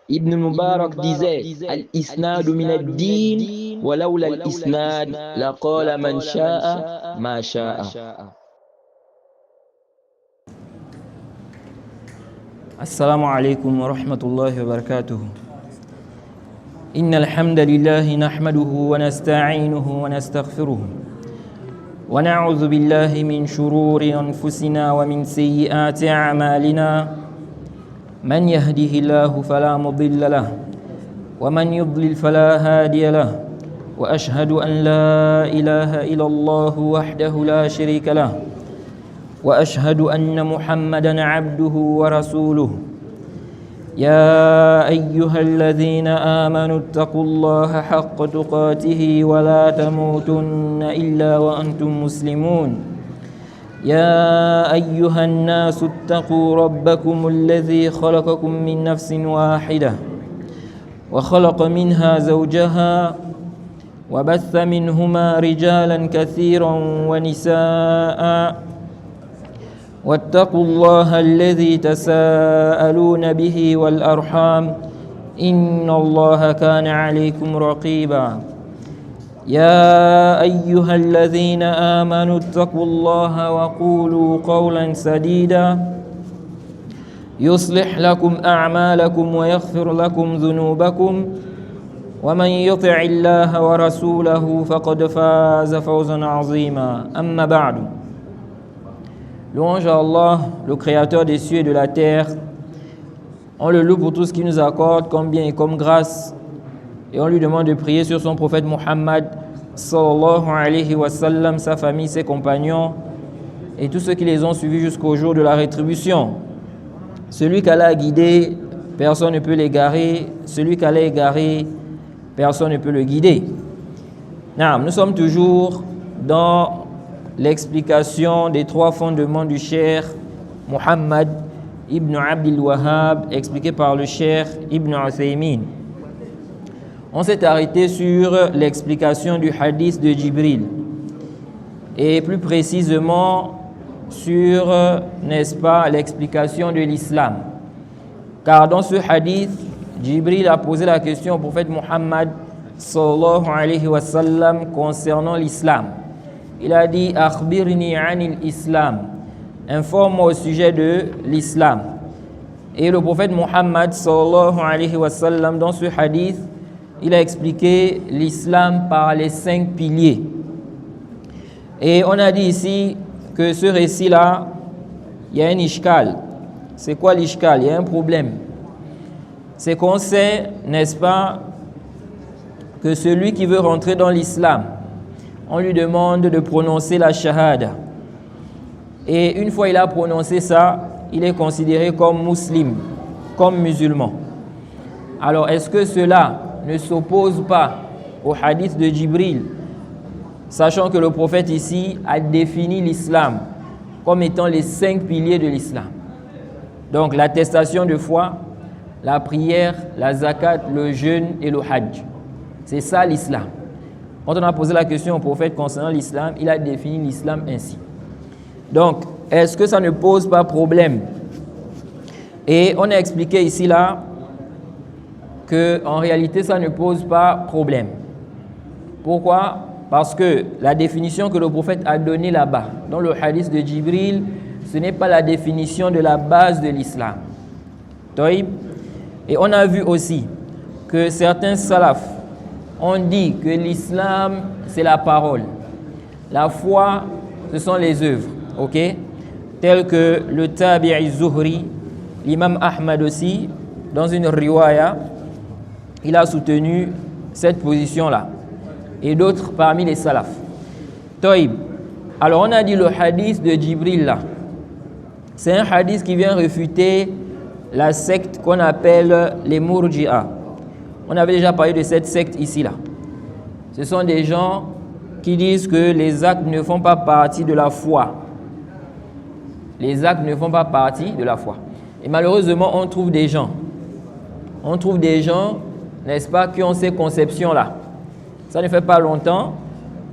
Ibn Mubarak disait Al-Isnadu min ad-din, walawla al-Isnad, laqala man sha'a ma sha'a. السلام عليكم ورحمة الله وبركاته. إن الحمد لله نحمده ونستعينه ونستغفره ونعوذ بالله من شرور أنفسنا ومن سيئات أعمالنا. من يهده الله فلا مضل له ومن يضلل فلا هادي له، وأشهد أن لا إله إلا الله وحده لا شريك له، وأشهد أن محمدًا عبده ورسوله. يا أيها الذين آمنوا اتقوا الله حق تقاته ولا تموتن إلا وأنتم مسلمون. يا أيها الناس اتقوا ربكم الذي خلقكم من نفس واحدة وخلق منها زوجها وبث منهما رجالا كثيرا ونساء، واتقوا الله الذي تساءلون به والأرحام إن الله كان عليكم رقيبا. يا أيها الذين آمنوا اتقوا الله وقولوا قولا سديدا يصلح لكم أعمالكم ويغفر لكم ذنوبكم، ومن يطع الله ورسوله فقد فاز فوزا عظيما. أما بعد. Louange à Allah, le créateur des cieux et de la terre. On le loue pour tout ce qu'il nous accorde comme bien et comme grâce. Et on lui demande de prier sur son prophète Muhammad sallallahu alayhi wa sallam, sa famille, ses compagnons et tous ceux qui les ont suivis jusqu'au jour de la rétribution. Celui qu'Allah a guidé, personne ne peut l'égarer. Celui qu'Allah a égaré, personne ne peut le guider. Nous sommes toujours dans l'explication des trois fondements du cheikh Muhammad ibn Abdul Wahhab, expliqué par le cheikh Ibn Uthaymin. On s'est arrêté sur l'explication du hadith de Jibril et plus précisément sur, n'est-ce pas, l'explication de l'islam. Car dans ce hadith, Jibril a posé la question au prophète Muhammad sallallahu alayhi wa sallam concernant l'islam. Il a dit « Akhbirni anil islam » informe-moi au sujet de l'islam. Et le prophète Muhammad sallallahu alayhi wa sallam, dans ce hadith, il a expliqué l'islam par les 5 piliers. Et on a dit ici que ce récit-là, il y a un ishkal. C'est quoi l'ishkal? Il y a un problème. C'est qu'on sait, n'est-ce pas, que celui qui veut rentrer dans l'islam, on lui demande de prononcer la shahada. Et une fois il a prononcé ça, il est considéré comme musulman, comme musulman. Alors, est-ce que cela ne s'oppose pas au hadith de Jibril, sachant que le prophète ici a défini l'islam comme étant les 5 piliers de l'islam? Donc, l'attestation de foi, la prière, la zakat, le jeûne et le hajj. C'est ça l'islam. Quand on a posé la question au prophète concernant l'islam, il a défini l'islam ainsi. Donc, est-ce que ça ne pose pas problème? Et on a expliqué ici là qu'en réalité ça ne pose pas problème. Pourquoi? Parce que la définition que le prophète a donnée là-bas, dans le hadith de Jibril, ce n'est pas la définition de la base de l'islam. Et on a vu aussi que certains salafs ont dit que l'islam, c'est la parole. La foi, ce sont les œuvres. Ok? Tel que le Tabi'i Zuhri, l'imam Ahmad aussi, dans une riwaya, il a soutenu cette position-là. Et d'autres parmi les salafs. Toïb. Alors on a dit le hadith de Jibril là. C'est un hadith qui vient réfuter la secte qu'on appelle les Murji'a. On avait déjà parlé de cette secte ici là. Ce sont des gens qui disent que les actes ne font pas partie de la foi. Les actes ne font pas partie de la foi. Et malheureusement, on trouve des gens, n'est-ce pas, qui ont ces conceptions-là. Ça ne fait pas longtemps,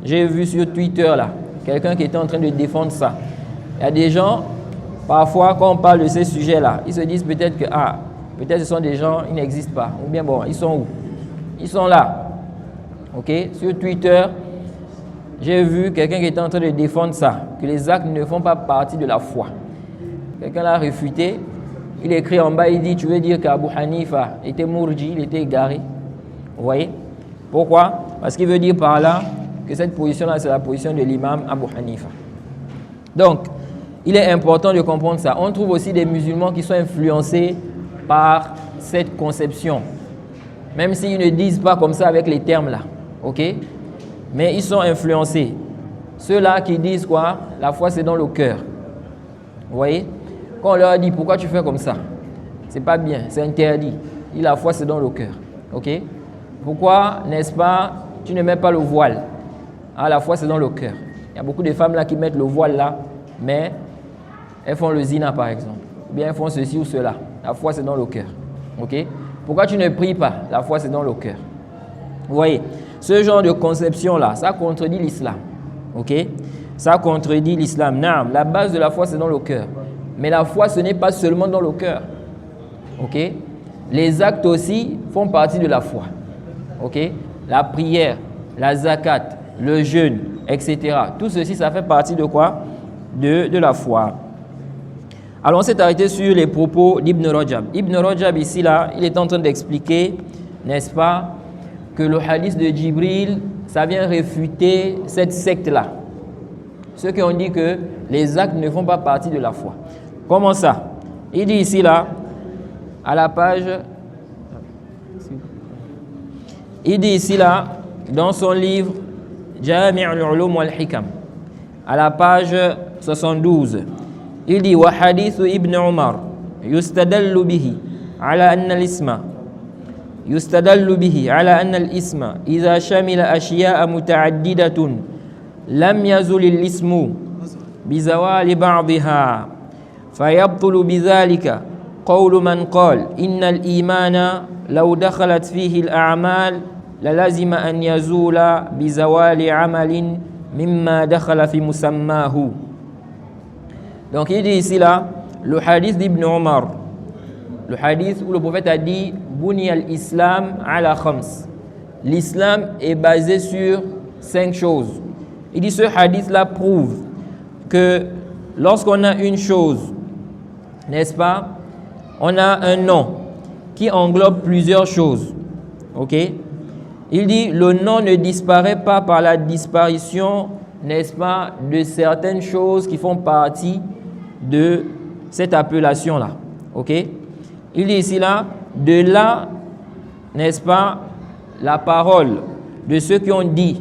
j'ai vu sur Twitter là, quelqu'un qui était en train de défendre ça. Il y a des gens, parfois, quand on parle de ces sujets-là, ils se disent peut-être que Peut-être ce sont des gens, ils n'existent pas. Ou bien bon, ils sont où? Ils sont là. Ok? Sur Twitter, j'ai vu quelqu'un qui était en train de défendre ça, que les actes ne font pas partie de la foi. Quelqu'un l'a réfuté. Il écrit en bas, il dit, tu veux dire qu'Abu Hanifa était mourji, il était égaré. Vous voyez? Pourquoi? Parce qu'il veut dire par là que cette position-là, c'est la position de l'imam Abu Hanifa. Donc, il est important de comprendre ça. On trouve aussi des musulmans qui sont influencés par cette conception. Même s'ils ne disent pas comme ça avec les termes là. Ok? Mais ils sont influencés. Ceux-là qui disent quoi? La foi, c'est dans le cœur. Vous voyez? Quand on leur dit pourquoi tu fais comme ça, c'est pas bien, c'est interdit. Et la foi, c'est dans le cœur. Ok? Pourquoi, n'est-ce pas, tu ne mets pas le voile? Ah, la foi, c'est dans le cœur. Il y a beaucoup de femmes là qui mettent le voile là, mais elles font le zina par exemple. Ou bien elles font ceci ou cela. La foi, c'est dans le cœur. Ok? Pourquoi tu ne pries pas? La foi, c'est dans le cœur. Vous voyez? Ce genre de conception là, ça contredit l'islam. Ok? Ça contredit l'islam. Non, la base de la foi, c'est dans le cœur. Mais la foi, ce n'est pas seulement dans le cœur. Ok? Les actes aussi font partie de la foi. Ok? La prière, la zakat, le jeûne, etc. Tout ceci, ça fait partie de quoi? De la foi. Alors, on s'est arrêté sur les propos d'Ibn Rajab. Ibn Rajab, ici, là, il est en train d'expliquer, n'est-ce pas, que le hadith de Jibril, ça vient réfuter cette secte-là. Ceux qui ont dit que les actes ne font pas partie de la foi. Comment ça? Il dit ici, là, à la page... Il dit ici, là, dans son livre Jami' al-Ulum wal-Hikam, à la page 72, il dit wa hadith ibn Umar yustadallu bihi ala anna al-isma yustadallu bihi ala anna al-isma idha shamila ashya'a muta'addidatun lam yazul al-ismu bizawali ba'dha fayabtulu bidhalika qawlu man qala inna al-imana law dakhalat fihi al-a'mal للازم أن يزول بزوال عمل مما دخل في مسماه. Donc il dit ici là, le hadith d'Ibn Omar, le hadith où le prophète a dit Buni al-Islam ala khams. L'islam est basé sur 5 choses. Il dit ce hadith là prouve que lorsqu'on a une chose, n'est-ce pas, on a un nom qui englobe plusieurs choses. Ok? Il dit le nom ne disparaît pas par la disparition, n'est-ce pas, de certaines choses qui font partie de cette appellation-là. Ok? Il dit ici là, de là, n'est-ce pas, la parole de ceux qui ont dit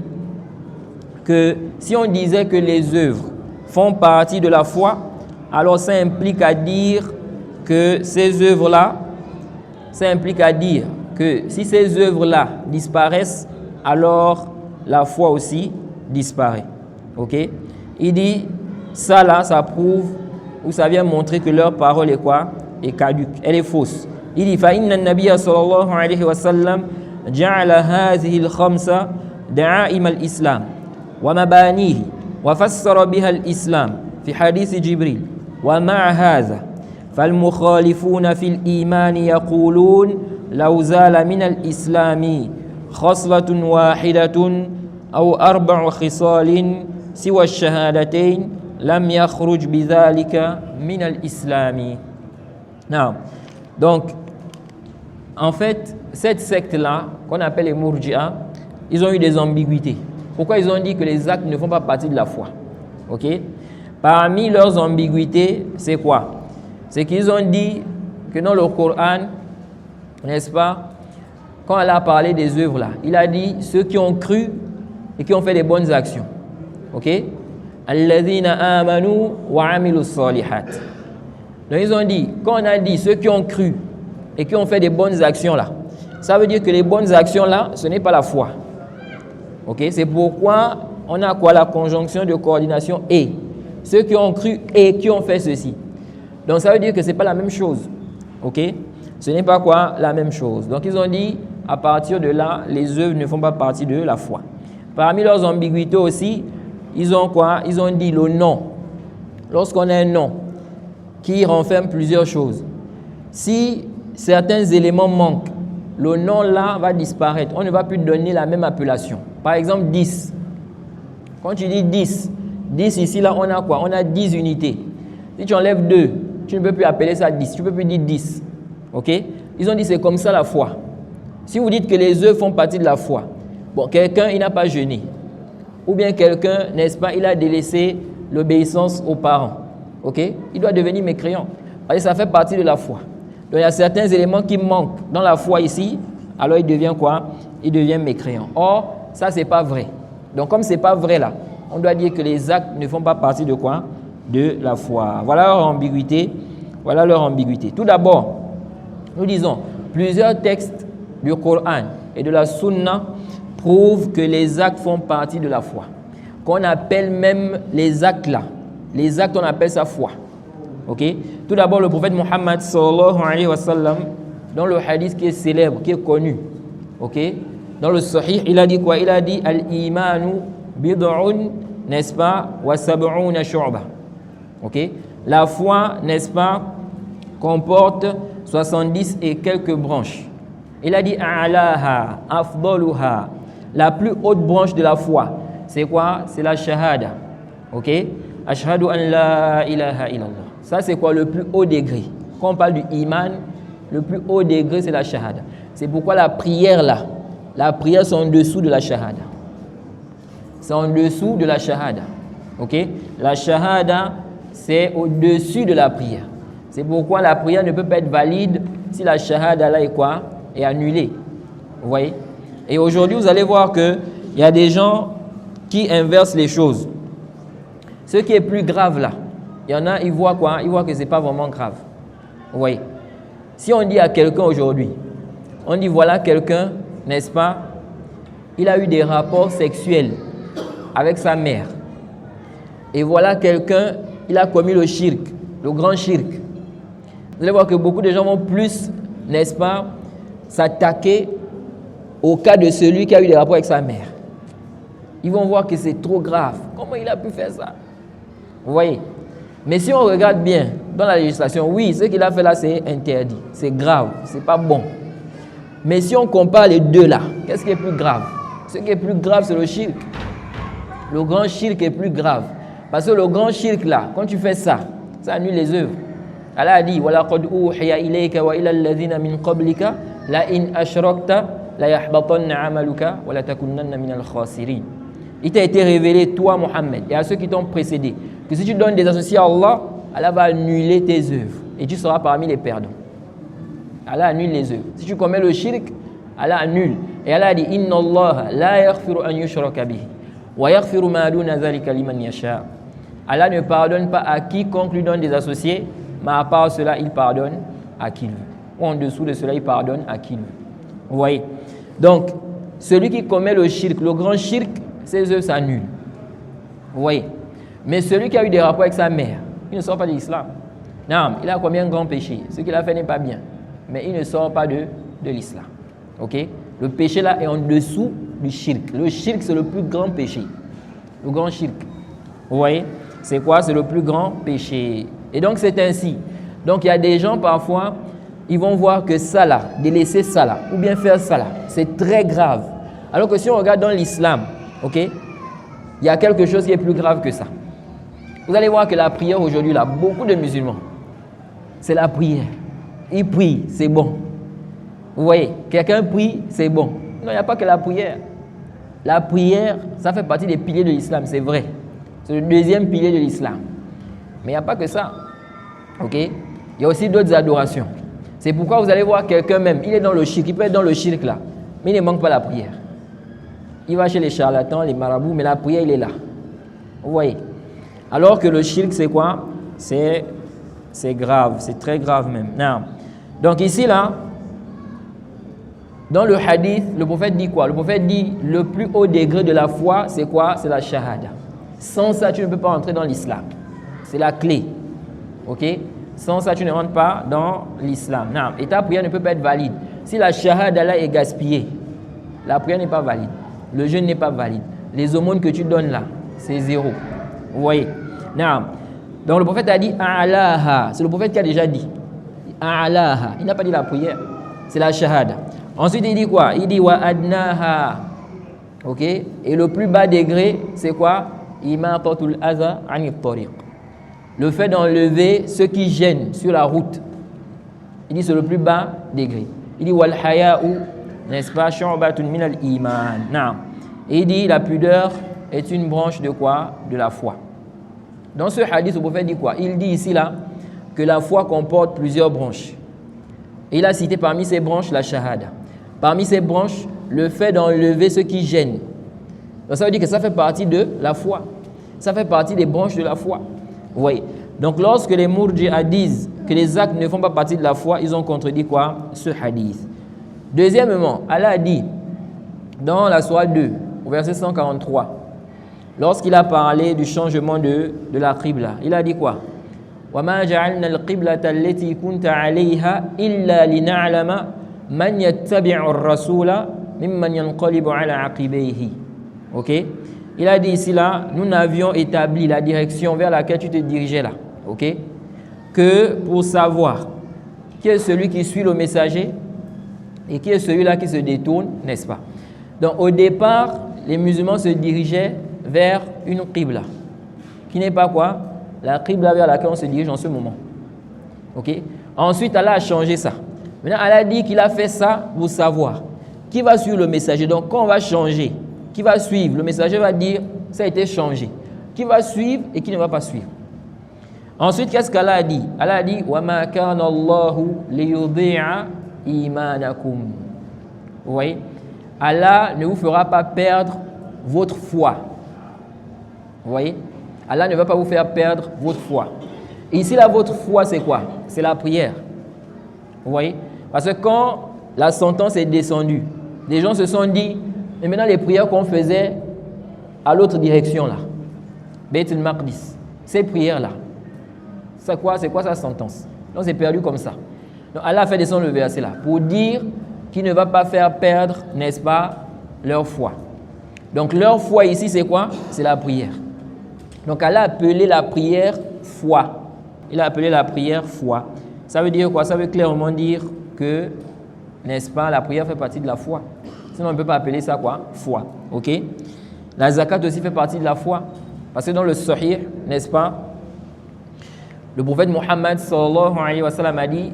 que si on disait que les œuvres font partie de la foi, alors ça implique à dire que ces œuvres-là, ça implique à dire que si ces œuvres-là disparaissent, alors la foi aussi disparaît. Ok? Il dit, ça là, ça prouve, ou ça vient montrer que leur parole est quoi? Est caduque, elle est fausse. Il dit, فَإِنَّ النَّبِيَّ صلى الله عليه وسلم جعل هذه الخمسة دعائم الإسلام ومبانيه وفسر بها الإسلام في حديث جبريل ومع هذا فالمخالفون في الإيمان يقولون لو زال من الإسلام خصلة واحدة أو 4 خصال سوى الشهادتين لم يخرج بذلك من الإسلام. Non. Donc, en fait, cette secte-là, qu'on appelle les Murji'a, ils ont eu des ambiguïtés. Pourquoi ils ont dit que les actes ne font pas partie de la foi? Ok? Parmi leurs ambiguïtés, c'est quoi? C'est qu'ils ont dit que dans le Coran, n'est-ce pas, quand Allah a parlé des œuvres là, il a dit ceux qui ont cru et qui ont fait des bonnes actions. Ok? Alladhina amanu wa amilus salihat. Donc ils ont dit, quand on a dit ceux qui ont cru et qui ont fait des bonnes actions là, ça veut dire que les bonnes actions là, ce n'est pas la foi. Ok? C'est pourquoi on a quoi? La conjonction de coordination et. Ceux qui ont cru et qui ont fait ceci. Donc ça veut dire que ce n'est pas la même chose. Ok? Ce n'est pas quoi? La même chose. Donc ils ont dit, à partir de là, les œuvres ne font pas partie de la foi. Parmi leurs ambiguïtés aussi, ils ont quoi? Ils ont dit le nom. Lorsqu'on a un nom qui renferme plusieurs choses, si certains éléments manquent, le nom là va disparaître. On ne va plus donner la même appellation. Par exemple, 10. Quand tu dis 10, 10 ici, là, on a quoi? On a 10 unités. Si tu enlèves 2, tu ne peux plus appeler ça 10. Tu ne peux plus dire 10. Ok? Ils ont dit c'est comme ça la foi. Si vous dites que les œuvres font partie de la foi, bon, quelqu'un, il n'a pas jeûné. Ou bien quelqu'un, n'est-ce pas, il a délaissé l'obéissance aux parents. Ok? Il doit devenir mécréant. Parce que ça fait partie de la foi. Donc, il y a certains éléments qui manquent dans la foi ici, alors il devient quoi? Il devient mécréant. Or, ça, ce n'est pas vrai. Donc, comme ce n'est pas vrai là, on doit dire que les actes ne font pas partie de quoi? De la foi. Voilà leur ambiguïté. Voilà leur ambiguïté. Tout d'abord, nous disons, plusieurs textes du Coran et de la Sunna prouvent que les actes font partie de la foi. Qu'on appelle même les actes là. Les actes, on appelle ça foi. Ok? Tout d'abord, le prophète Muhammad sallallahu alayhi wa sallam, dans le hadith qui est célèbre, qui est connu, ok? Dans le Sahih, il a dit quoi? Il a dit al-imanu bid'un, n'est-ce pas? Wa sab'una shu'ba. Ok? La foi, n'est-ce pas, comporte 70 et quelques branches. Il a dit a'laha, afdaluha. La plus haute branche de la foi, c'est quoi? C'est la shahada. Ok? Ashhadu an la ilaha illallah. Ça, c'est quoi le plus haut degré? Quand on parle du iman, le plus haut degré, c'est la shahada. C'est pourquoi la prière là, la prière, c'est en dessous de la shahada. C'est en dessous de la shahada. Ok? La shahada, c'est au-dessus de la prière. C'est pourquoi la prière ne peut pas être valide si la shahada là est quoi? Est annulée. Vous voyez? Et aujourd'hui, vous allez voir qu'il y a des gens qui inversent les choses. Ce qui est plus grave là, il y en a, ils voient quoi? Ils voient que ce n'est pas vraiment grave. Vous voyez? Si on dit à quelqu'un aujourd'hui, on dit voilà quelqu'un, n'est-ce pas? Il a eu des rapports sexuels avec sa mère. Et voilà quelqu'un, il a commis le shirk, le grand shirk. Vous allez voir que beaucoup de gens vont plus, n'est-ce pas, s'attaquer au cas de celui qui a eu des rapports avec sa mère. Ils vont voir que c'est trop grave. Comment il a pu faire ça? Vous voyez? Mais si on regarde bien dans la législation, oui, ce qu'il a fait là, c'est interdit. C'est grave, c'est pas bon. Mais si on compare les deux là, qu'est-ce qui est plus grave? Ce qui est plus grave, c'est le shirk. Le grand shirk est plus grave. Parce que le grand shirk là, quand tu fais ça, ça annule les œuvres. Allah a dit وَلَقَدْ أُوحِيَ إِلَيْكَ وَإِلَى الَّذِينَ مِنْ قَبْلِكَ لَإِنْ أَشْرَكْتَ لَيَحْبَطَنَّ عَمَلُكَ وَلَتَكُنَّنَّ مِنَ الْخَاسِرِينَ. Il t'a été révélé, toi Mohammed, et à ceux qui t'ont précédé, que si tu donnes des associés à Allah, Allah va annuler tes œuvres et tu seras parmi les perdants. Allah annule les œuvres. Si tu commets le shirk, Allah annule. Et Allah dit Inna Allah la yaghfiru an yushraka bihi wa yaghfiru ma duna dhalika liman yasha. Allah ne pardonne pas à quiconque lui donne des associés, mais à part cela, il pardonne à qui il veut. Ou en dessous de cela, il pardonne à qui il veut. Vous voyez? Donc, celui qui commet le shirk, le grand shirk, ses œuvres s'annulent. Vous voyez? Mais celui qui a eu des rapports avec sa mère, il ne sort pas de l'islam. Non, il a commis un grand péché. Ce qu'il a fait n'est pas bien. Mais il ne sort pas de l'islam. Ok? Le péché là est en dessous du shirk. Le shirk, c'est le plus grand péché. Le grand shirk. Vous voyez? C'est quoi? C'est le plus grand péché. Et donc, c'est ainsi. Donc, il y a des gens parfois, ils vont voir que ça là, délaisser ça là, ou bien faire ça là, c'est très grave. Alors que si on regarde dans l'islam, ok, il y a quelque chose qui est plus grave que ça. Vous allez voir que la prière aujourd'hui, là, beaucoup de musulmans, c'est la prière. Ils prient, c'est bon. Vous voyez, quelqu'un prie, c'est bon. Non, il n'y a pas que la prière. La prière, ça fait partie des piliers de l'islam, c'est vrai. C'est le deuxième pilier de l'islam. Mais il n'y a pas que ça. Ok? Il y a aussi d'autres adorations. C'est pourquoi vous allez voir quelqu'un même, il est dans le shirk, il peut être dans le shirk là, mais il ne manque pas la prière. Il va chez les charlatans, les marabouts, mais la prière, il est là. Vous voyez? Alors que le shirk, c'est quoi? C'est grave, c'est très grave même. Non. Donc ici, là, dans le hadith, le prophète dit quoi? Le prophète dit, le plus haut degré de la foi, c'est quoi? C'est la shahada. Sans ça, tu ne peux pas entrer dans l'islam. C'est la clé. Ok? Sans ça, tu ne rentres pas dans l'islam. Non. Et ta prière ne peut pas être valide. Si la shahada là est gaspillée, la prière n'est pas valide. Le jeûne n'est pas valide. Les aumônes que tu donnes là, c'est zéro. Vous voyez? Non. Donc le prophète a dit A'laha. C'est le prophète qui a déjà dit. a'laha. Il n'a pas dit la prière, c'est la shahada. Ensuite, il dit quoi? Il dit wa adnaha. Ok? Et le plus bas degré, c'est quoi? Imatatul adha anit tariq. Le fait d'enlever ce qui gêne sur la route. Il dit c'est le plus bas degré. Il dit wal haya'u, n'est-ce pas? Shu'batun min al iman. Naam. Et il dit la pudeur est une branche de quoi? De la foi. Dans ce hadith, le prophète dit quoi? Il dit ici là que la foi comporte plusieurs branches. Et il a cité parmi ces branches la shahada. Parmi ces branches, le fait d'enlever ce qui gêne. Donc ça veut dire que ça fait partie de la foi. Ça fait partie des branches de la foi. Vous voyez? Donc lorsque les Murji'a disent que les actes ne font pas partie de la foi, ils ont contredit quoi? Ce hadith. Deuxièmement, Allah a dit dans la sourate 2, au verset 143, lorsqu'il a parlé du changement de la qibla, il a dit quoi? وَمَا جَعَلْنَا الْقِبْلَةَ الَّتِي كُنْتَ عَلَيْهَا إِلَّا لِنَعْلَمَ مَنْ يَتَّبِعُ الرَّسُولَ مِمَّنْ يَنْقَلِبُ عَلَى عَقِبَيْهِ. Ok? Il a dit ici là, nous n'avions établi la direction vers laquelle tu te dirigeais là. Ok? Que pour savoir qui est celui qui suit le messager et qui est celui-là qui se détourne, n'est-ce pas? Donc au départ, les musulmans se dirigeaient vers une qibla, qui n'est pas quoi? La qibla vers laquelle on se dirige en ce moment. Ok? Ensuite, Allah a changé ça. Maintenant, Allah a dit qu'il a fait ça pour savoir qui va suivre le messager. Donc, quand on va changer, qui va suivre, le messager va dire ça a été changé. Qui va suivre et qui ne va pas suivre. Ensuite, qu'est-ce qu'Allah a dit? Allah a dit وَمَا كَانَ اللَّهُ لِيُضِيعَ إِيمَانَكُمْ. Vous voyez? Allah ne vous fera pas perdre votre foi. Vous voyez? Allah ne va pas vous faire perdre votre foi. Et ici, là, votre foi, c'est quoi? C'est la prière. Vous voyez? Parce que quand la sentence est descendue, les gens se sont dit, mais maintenant les prières qu'on faisait à l'autre direction, là, Beit al-Maqdis, ces prières-là, c'est quoi sa sentence? Donc, c'est perdu comme ça. Donc, Allah a fait descendre le verset là pour dire qu'il ne va pas faire perdre, n'est-ce pas, leur foi. Donc, leur foi ici, c'est quoi? C'est la prière. Donc, Allah a appelé la prière foi. Il a appelé la prière foi. Ça veut dire quoi? Ça veut clairement dire que, n'est-ce pas, la prière fait partie de la foi. Sinon, on ne peut pas appeler ça quoi? Foi. Ok? La zakat aussi fait partie de la foi. Parce que dans le Sahih, n'est-ce pas, le prophète Muhammad sallallahu alayhi wa sallam a dit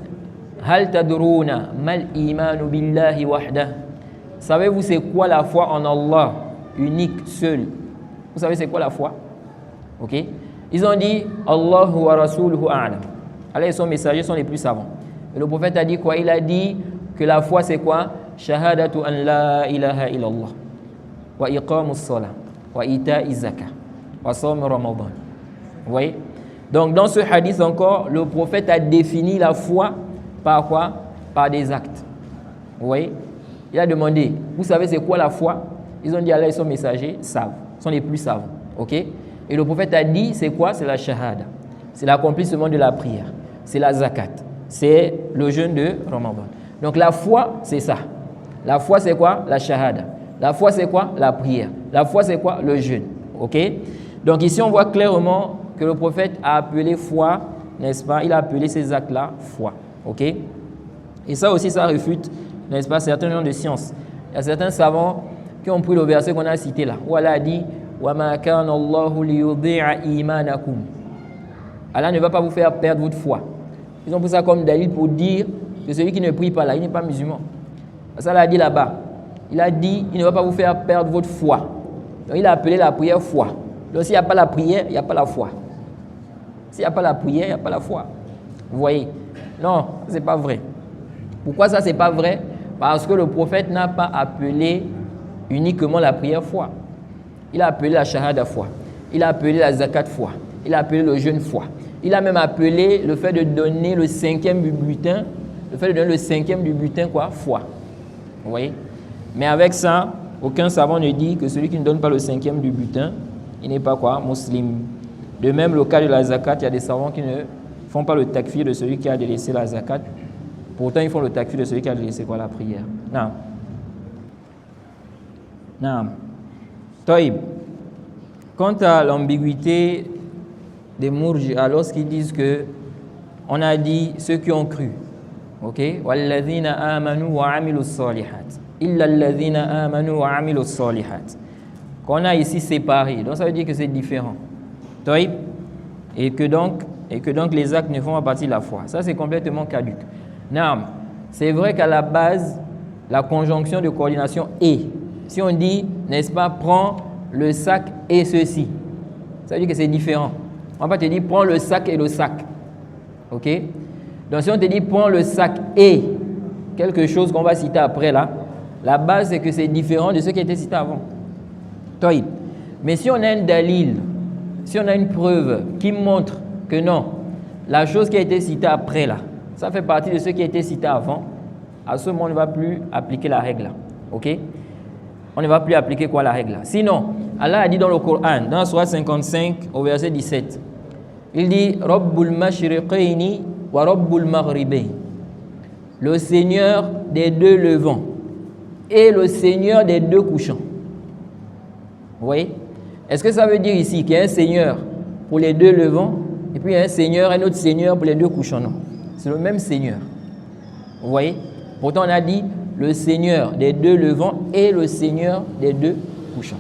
Hal tadruna mal imanu billahi wahdah. Savez-vous c'est quoi la foi en Allah, unique, seul? Vous savez c'est quoi la foi? Ok? Ils ont dit Allahu wa rasuluhu a'lam. Allah et son messager sont les plus savants. Et le prophète a dit quoi? Il a dit que la foi c'est quoi? Shahadatu an la ilaha illallah wa iqamus salah wa ita'iz zakah wa sawm ramadan. Vous voyez? Donc dans ce hadith encore, le prophète a défini la foi par quoi? Par des actes. Vous voyez? Il a demandé, vous savez c'est quoi la foi? Ils ont dit Allah et son messager savent, sont les plus savants. Ok? Et le prophète a dit c'est quoi? C'est la shahada. C'est l'accomplissement de la prière. C'est la zakat. C'est le jeûne de Ramadan. Donc la foi, c'est ça. La foi, c'est quoi? La shahada. La foi, c'est quoi? La prière. La foi, c'est quoi? Le jeûne. Ok? Donc ici, on voit clairement que le prophète a appelé foi, n'est-ce pas? Il a appelé ces actes-là foi. Ok? Et ça aussi, ça réfute, n'est-ce pas, certains gens de science. Il y a certains savants qui ont pris le verset qu'on a cité là, où Allah a dit وَمَا كَانَ اللَّهُ لِيُضِيعَ إِيمَانَكُمْ. Allah ne va pas vous faire perdre votre foi. Ils ont pris ça comme dalil pour dire que celui qui ne prie pas là, il n'est pas musulman. Ça, Allah a dit là-bas. Il a dit il ne va pas vous faire perdre votre foi. Donc il a appelé la prière foi. Donc s'il n'y a pas la prière, il n'y a pas la foi. S'il n'y a pas la prière, il n'y a pas la foi. Vous voyez? Non, ce n'est pas vrai. Pourquoi ça, ce n'est pas vrai? Parce que le prophète n'a pas appelé uniquement la prière foi. Il a appelé la shahada foi. Il a appelé la zakat foi. Il a appelé le jeûne foi. Il a même appelé le fait de donner le 5e du butin, le fait de donner le 5e du butin quoi? Foi. Vous voyez? Mais avec ça, aucun savant ne dit que celui qui ne donne pas le 5e du butin, il n'est pas quoi? Musulman. De même, le cas de la zakat, il y a des savants qui ne font pas le takfir de celui qui a délaissé la zakat. Pourtant, ils font le takfir de celui qui a délaissé quoi? La prière. Non. Non. Taïb. Quant à l'ambiguïté des Murji'a, lorsqu'ils disent que on a dit ceux qui ont cru, Ok? Walladhina amanu wa amilu salihat. Illa alladhina amanu wa amilu salihat. Qu'on a ici séparé. Donc ça veut dire que c'est différent. Taïb. Et que donc les actes ne font pas partie de la foi. Ça c'est complètement caduc. Naam. C'est vrai qu'à la base, la conjonction de coordination est. Si on dit, n'est-ce pas, prends le sac et ceci. Ça veut dire que c'est différent. On va pas te dire, prends le sac et le sac. Ok? Donc si on te dit, prends le sac et quelque chose qu'on va citer après là, la base c'est que c'est différent de ce qui était cité avant. Taïb. Mais si on a un dalil, si on a une preuve qui montre que non, la chose qui a été citée après là, ça fait partie de ce qui a été cité avant, à ce moment on ne va plus appliquer la règle là. Ok? On ne va plus appliquer quoi la règle là. Sinon, Allah a dit dans le Coran, dans la sourate 55 au verset 17, il dit Rabbul mashriqayni wa Rabbul maghribayn. Le Seigneur des deux levants et le Seigneur des deux couchants. Vous voyez? Est-ce que ça veut dire ici qu'il y a un Seigneur pour les deux levants et puis il y a un autre Seigneur pour les deux couchants? Non. C'est le même Seigneur. Vous voyez? Pourtant on a dit le Seigneur des deux levants et le Seigneur des deux couchants.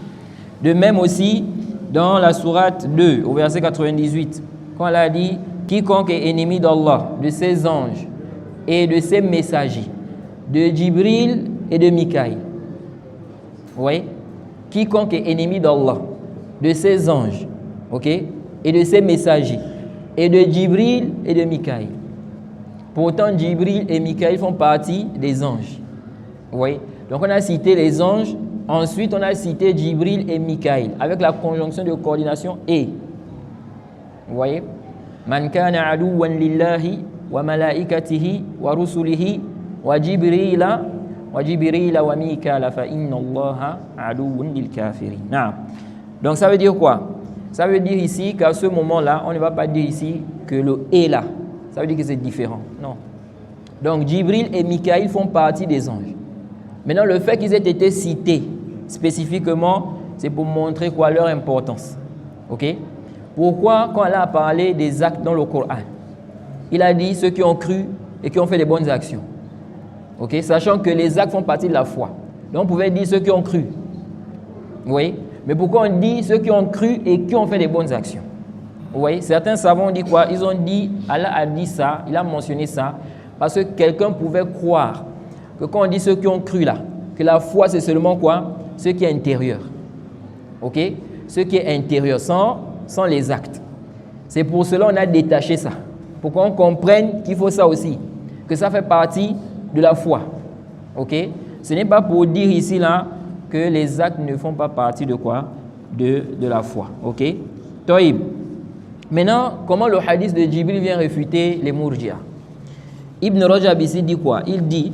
De même aussi dans la sourate 2 au verset 98, quand Allah a dit quiconque est ennemi d'Allah, de ses anges et de ses messagers, de Jibril et de Mikaïl. Vous voyez? Quiconque est ennemi d'Allah, de ses anges, ok, et de ses messagers, et de Jibril et de Mikaïl. Pourtant, Jibril et Mikaïl font partie des anges. Vous voyez? Donc, on a cité les anges, ensuite on a cité Jibril et Mikaïl, avec la conjonction de coordination et. Vous voyez? Man kana aduwan lillahi wa malaikatihi wa rusulihi wa Jibrila wa Mikala fa inna Allaha aduwwun lil kafirin. Donc ça veut dire quoi? Ça veut dire ici qu'à ce moment-là, on ne va pas dire ici que le « est » là. Ça veut dire que c'est différent. Non. Donc Jibril et Mikaïl font partie des anges. Maintenant, le fait qu'ils aient été cités spécifiquement, c'est pour montrer quoi leur importance. Ok? Pourquoi, quand Allah a parlé des actes dans le Coran, il a dit ceux qui ont cru et qui ont fait des bonnes actions. Ok? Sachant que les actes font partie de la foi. Donc on pouvait dire ceux qui ont cru. Vous voyez? Mais pourquoi on dit ceux qui ont cru et qui ont fait des bonnes actions? Vous voyez? Certains savants ont dit quoi? Ils ont dit, Allah a dit ça, il a mentionné ça, parce que quelqu'un pouvait croire que quand on dit ceux qui ont cru là, que la foi c'est seulement quoi? Ce qui est intérieur. Ok? Ce qui est intérieur, sans les actes. C'est pour cela qu'on a détaché ça. Pour qu'on comprenne qu'il faut ça aussi. Que ça fait partie de la foi. Ok? Ce n'est pas pour dire ici là que les actes ne font pas partie de quoi? De la foi. Ok? Taïb. Maintenant, comment le hadith de Jibril vient réfuter les Murji'a? Ibn Rajab ici dit quoi? Il dit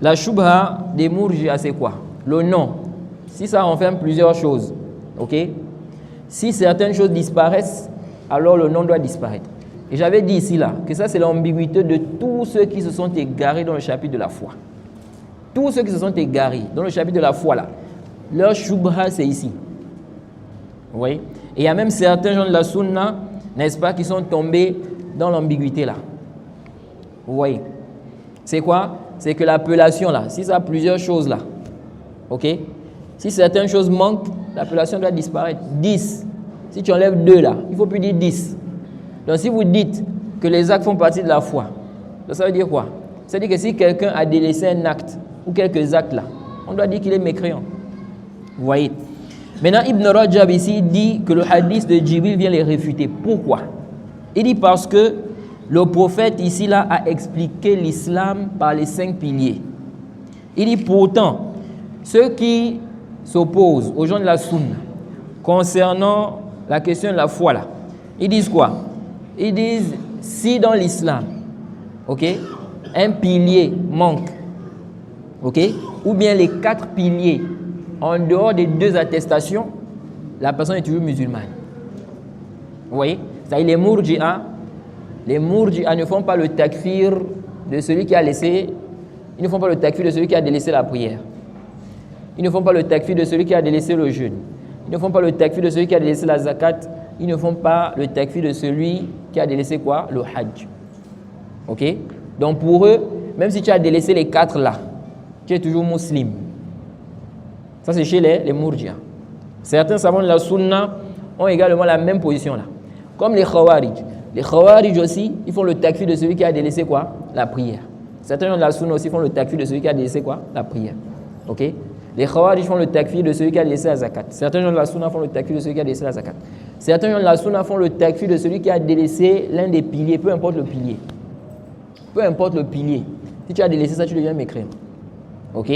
la shubha des Murji'a c'est quoi? Le nom. Si ça renferme plusieurs choses, ok? Si certaines choses disparaissent, alors le nom doit disparaître. Et j'avais dit ici là que ça c'est l'ambiguïté de tous ceux qui se sont égarés dans le chapitre de la foi. Tous ceux qui se sont égarés dans le chapitre de la foi là, leur shubha c'est ici. Vous voyez? Et il y a même certains gens de la sunna, n'est-ce pas, qui sont tombés dans l'ambiguïté là. Vous voyez? C'est quoi? C'est que l'appellation là, si ça a plusieurs choses là, ok? Si certaines choses manquent, l'appellation doit disparaître. 10. Si tu enlèves 2 là, il ne faut plus dire 10. Donc si vous dites que les actes font partie de la foi, ça veut dire quoi? Ça veut dire que si quelqu'un a délaissé un acte ou quelques actes là, on doit dire qu'il est mécréant. Vous voyez? Maintenant, Ibn Rajab ici dit que le hadith de Jibril vient les réfuter. Pourquoi? Il dit parce que le prophète ici là a expliqué l'islam par les 5 piliers. Il dit pourtant, ceux qui s'opposent aux gens de la sunna concernant la question de la foi là, ils disent quoi? Ils disent si dans l'islam, ok, un pilier manque, ok, ou bien les 4 piliers en dehors des 2 attestations, la personne est toujours musulmane. Vous voyez? C'est-à-dire les Murji'a ne font pas le takfir de celui qui a laissé, ils ne font pas le takfir de celui qui a délaissé la prière. Ils ne font pas le takfir de celui qui a délaissé le jeûne. Ils ne font pas le takfir de celui qui a délaissé la zakat. Ils ne font pas le takfir de celui qui a délaissé quoi? Le hajj. Ok? Donc pour eux, même si tu as délaissé les 4 là, tu es toujours musulman. Ça c'est chez les Murji'a. Certains savants de la Sunna ont également la même position là. Comme les Khawarij. Les Khawarij aussi, ils font le takfir de celui qui a délaissé quoi? La prière. Certains gens de la Sunna aussi font le takfir de celui qui a délaissé quoi? La prière. Ok? Les Khawarij font le takfir de celui qui a délaissé la zakat. Certains gens de la Sunna font le takfir de celui qui a délaissé la zakat. Certains gens de la Sunna font le takfir de celui qui a délaissé l'un des piliers, peu importe le pilier. Peu importe le pilier. Si tu as délaissé ça, tu deviens mécréant. Ok?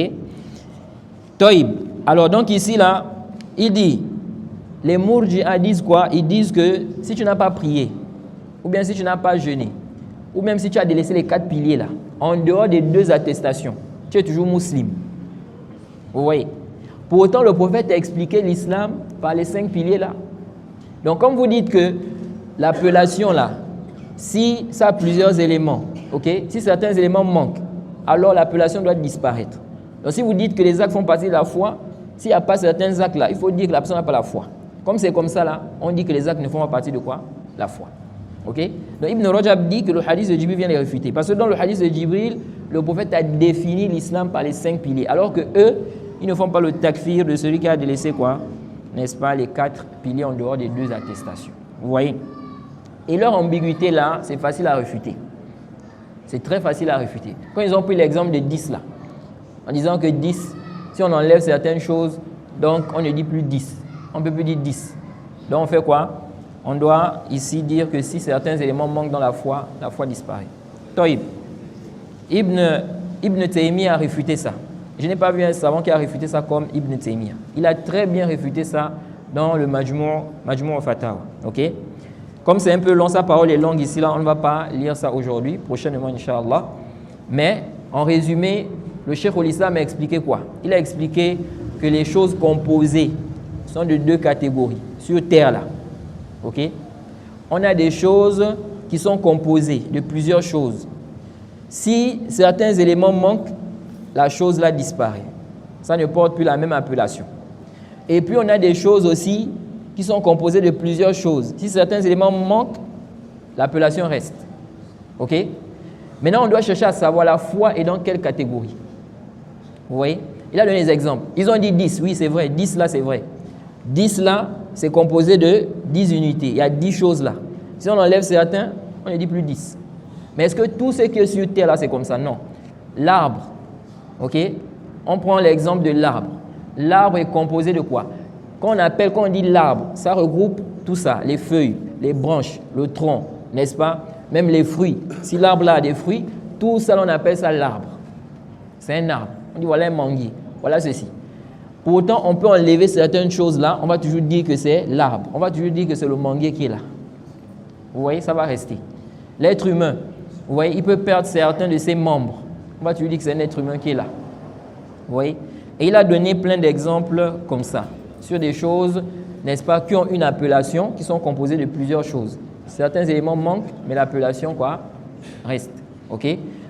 Toïb. Alors donc ici là, il dit, les Murji'a disent quoi? Ils disent que si tu n'as pas prié, ou bien si tu n'as pas jeûné, ou même si tu as délaissé les 4 piliers là, en dehors des 2 attestations, tu es toujours musulman. Vous voyez? Pour autant, le prophète a expliqué l'islam par les 5 piliers là. Donc comme vous dites que l'appellation là, si ça a plusieurs éléments, ok, si certains éléments manquent, alors l'appellation doit disparaître. Donc si vous dites que les actes font partie de la foi, s'il n'y a pas certains actes là, il faut dire que la personne n'a pas la foi. Comme c'est comme ça là, on dit que les actes ne font pas partie de quoi? La foi. Ok? Donc Ibn Rajab dit que le hadith de Jibril vient les réfuter. Parce que dans le hadith de Jibril, le prophète a défini l'islam par les 5 piliers. Alors que eux, ils ne font pas le takfir de celui qui a délaissé quoi? N'est-ce pas? Les 4 piliers en dehors des 2 attestations. Vous voyez? Et leur ambiguïté là, c'est facile à réfuter. C'est très facile à réfuter. Quand ils ont pris l'exemple de 10 là, en disant que 10, si on enlève certaines choses, donc on ne dit plus 10. On ne peut plus dire 10. Donc on fait quoi? On doit ici dire que si certains éléments manquent dans la foi disparaît. Toïb. Ibn Taymiyyah a réfuté ça. Je n'ai pas vu un savant qui a réfuté ça comme Ibn Taymiyyah. Il a très bien réfuté ça dans le Majmou' Fatawa. Ok? Comme c'est un peu long, sa parole est longue ici, là, on ne va pas lire ça aujourd'hui, prochainement, Inch'Allah. Mais en résumé, le Cheikh al-Islam a expliqué quoi? Il a expliqué que les choses composées sont de 2 catégories sur terre là. Ok? On a des choses qui sont composées de plusieurs choses. Si certains éléments manquent, la chose là disparaît. Ça ne porte plus la même appellation. Et puis on a des choses aussi qui sont composées de plusieurs choses. Si certains éléments manquent, l'appellation reste. Ok? Maintenant, on doit chercher à savoir la foi est dans quelle catégorie. Vous voyez? Il a donné des exemples. Ils ont dit 10. Oui, c'est vrai. 10 là, c'est vrai. 10 là, c'est composé de 10 unités. Il y a 10 choses là. Si on enlève certains, on ne dit plus 10. Mais est-ce que tout ce qui est sur terre là, c'est comme ça? Non. L'arbre. Ok? On prend l'exemple de l'arbre. L'arbre est composé de quoi? Quand on dit l'arbre, ça regroupe tout ça. Les feuilles, les branches, le tronc, n'est-ce pas? Même les fruits. Si l'arbre là a des fruits, tout ça, on appelle ça l'arbre. C'est un arbre. On dit voilà un manguier. Voilà ceci. Pour autant, on peut enlever certaines choses là. On va toujours dire que c'est l'arbre. On va toujours dire que c'est le manguier qui est là. Vous voyez, ça va rester. L'être humain, vous voyez, il peut perdre certains de ses membres. On va toujours dire que c'est un être humain qui est là. Vous voyez? Et il a donné plein d'exemples comme ça, sur des choses, n'est-ce pas, qui ont une appellation, qui sont composées de plusieurs choses. Certains éléments manquent, mais l'appellation, quoi, reste. Ok?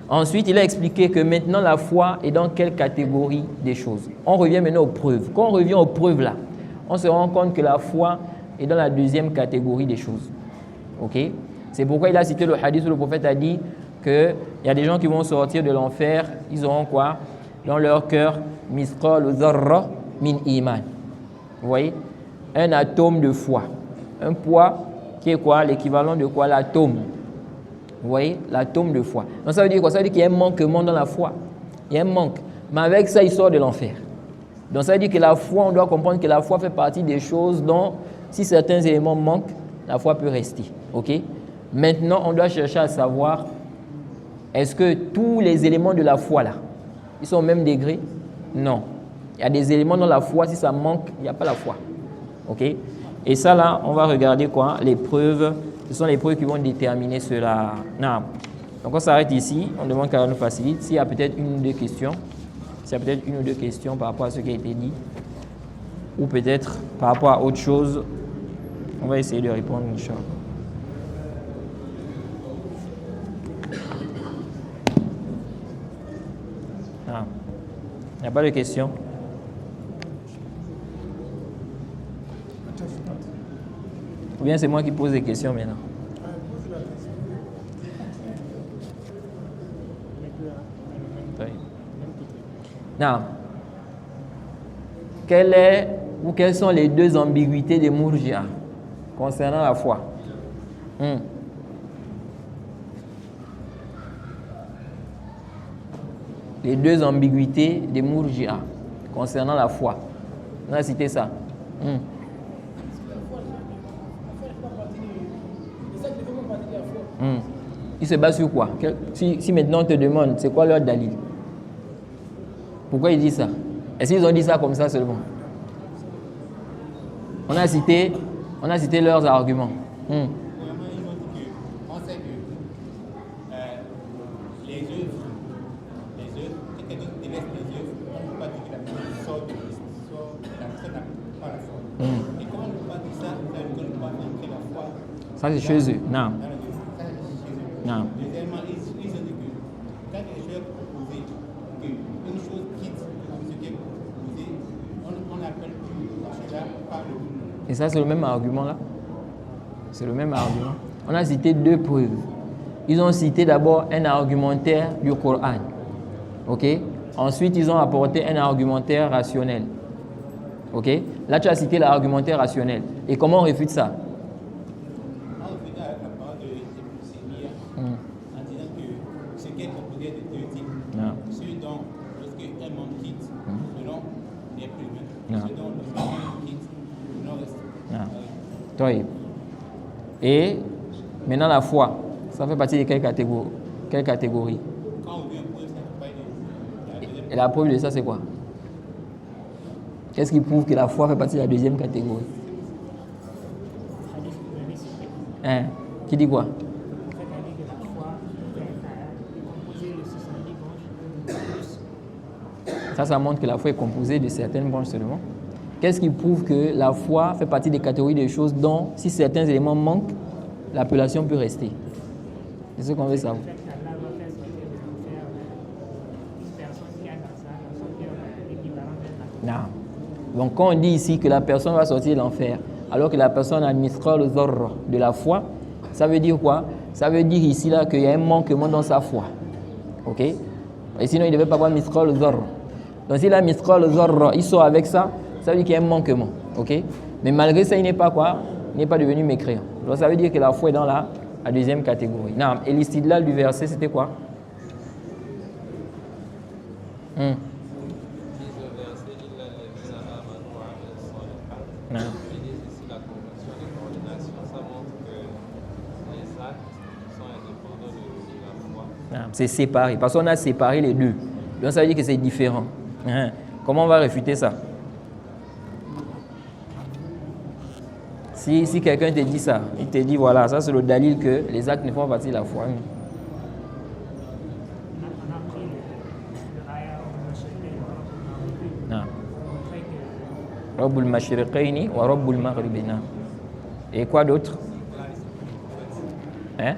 Ensuite, il a expliqué que maintenant, la foi est dans quelle catégorie des choses. On revient maintenant aux preuves. Quand on revient aux preuves là, on se rend compte que la foi est dans la 2e catégorie des choses. Ok? C'est pourquoi il a cité le hadith où le prophète a dit qu'il y a des gens qui vont sortir de l'enfer, ils auront quoi? Dans leur cœur, misqal dharra min iman. Vous voyez? Un atome de foi. Un poids qui est quoi? L'équivalent de quoi? L'atome. Vous voyez? L'atome de foi. Donc ça veut dire quoi? Ça veut dire qu'il y a un manquement dans la foi. Il y a un manque. Mais avec ça, il sort de l'enfer. Donc ça veut dire que la foi, on doit comprendre que la foi fait partie des choses dont, si certains éléments manquent, la foi peut rester. Ok? Maintenant, on doit chercher à savoir, est-ce que tous les éléments de la foi là, ils sont au même degré? Non. Il y a des éléments dans la foi, si ça manque, il n'y a pas la foi. Ok? Et ça là, on va regarder quoi? Les preuves. Ce sont les preuves qui vont déterminer cela. Non. Donc on s'arrête ici. On demande qu'elle nous facilite. S'il y a peut-être une ou deux questions. Par rapport à ce qui a été dit. Ou peut-être par rapport à autre chose. On va essayer de répondre, Inch'Allah. Il n'y a pas de questions? Ou bien c'est moi qui pose des questions maintenant? Non. Quelles sont les deux ambiguïtés des Mourji'a concernant la foi? Les deux ambiguïtés des Mourji'a concernant la foi. On a cité ça. Il se base sur quoi? Si maintenant on te demande, c'est quoi leur dalil? Pourquoi ils disent ça? Est-ce qu'ils ont dit ça comme ça seulement? On a cité leurs arguments. Ils ont dit que, on sait que les œuvres, quelqu'un d'autre délaisse les œuvres, on ne peut pas dire que la personne sort de Christ, la personne n'a pas la foi. Et comment on ne peut pas dire ça? Ça veut dire qu'on ne peut pas entrer la foi. Ça c'est chez eux. Non. Non. Deuxièmement, ils ont dit que quand quelque chose est proposé, qu'une chose quitte ce qui est proposé, on appelle cela par le nom. Et ça, c'est le même argument là. C'est le même argument. On a cité deux preuves. Ils ont cité d'abord un argumentaire du Coran. Ok? Ensuite, ils ont apporté un argumentaire rationnel. Ok? Là, tu as cité l'argumentaire rationnel. Et comment on réfute ça? On réfute avec la parole de Sémia en disant que ce qui est composé de deux types, ceux dont lorsqu'un membre quitte, le nom n'est plus le même. Ceux dont lorsqu'un membre quitte, le nom reste. Oui. Et maintenant la foi, ça fait partie de quelle catégorie? Quand on veut un preuve, ça ne peut pas être. Et la preuve de ça, c'est quoi? Qu'est-ce qui prouve que la foi fait partie de la deuxième catégorie? Qui dit quoi? Ça montre que la foi est composée de certaines branches seulement. Qu'est-ce qui prouve que la foi fait partie des catégories de choses dont, si certains éléments manquent, l'appellation peut rester? C'est ce qu'on veut savoir. Non. Donc quand on dit ici que la personne va sortir de l'enfer, alors que la personne a mithqal dharra de la foi, ça veut dire quoi? Ça veut dire ici là qu'il y a un manquement dans sa foi. Ok? Et sinon il ne devait pas avoir mithqal dharra. Donc s'il a mithqal dharra, il sort avec ça, ça veut dire qu'il y a un manquement. Ok? Mais malgré ça, il n'est pas quoi? Il n'est pas devenu mécréant. Donc ça veut dire que la foi est dans la deuxième catégorie. Non. Et l'istidlal du verset, c'était quoi? Non. C'est séparé, parce qu'on a séparé les deux. Donc ça veut dire que c'est différent. Comment on va réfuter ça? Si quelqu'un te dit ça, il te dit voilà, ça c'est le dalil que les actes ne font pas partie de la foi. Rabbul mashriqayni wa Rabbul maghribina. Et quoi d'autre? Hein?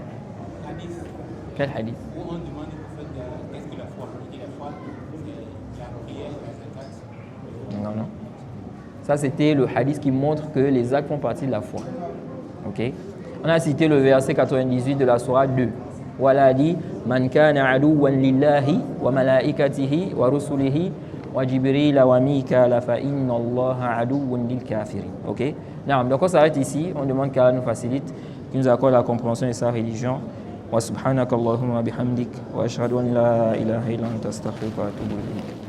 Quel hadith? Où on demande au prophète qu'est-ce que la foi? Il dit la foi, c'est la prière, la zakat. Non. Ça c'était le hadith qui montre que les actes font partie de la foi. Ok? On a cité le verset 98 de la sourate 2. Voilà dit man kana aduwan lillahi wa malaikatihi wa rusulihi wa Jibril wa Mikael fa inna Allah aduwwun lil kafirin. OK? Donc on s'arrête ici, on demande qu'Allah nous facilite, qu'il nous accorde la compréhension de sa religion. Wa subhanakallahumma bihamdik wa ashhadu an la ilaha illa anta astaghfiruka wa atubu ilayk.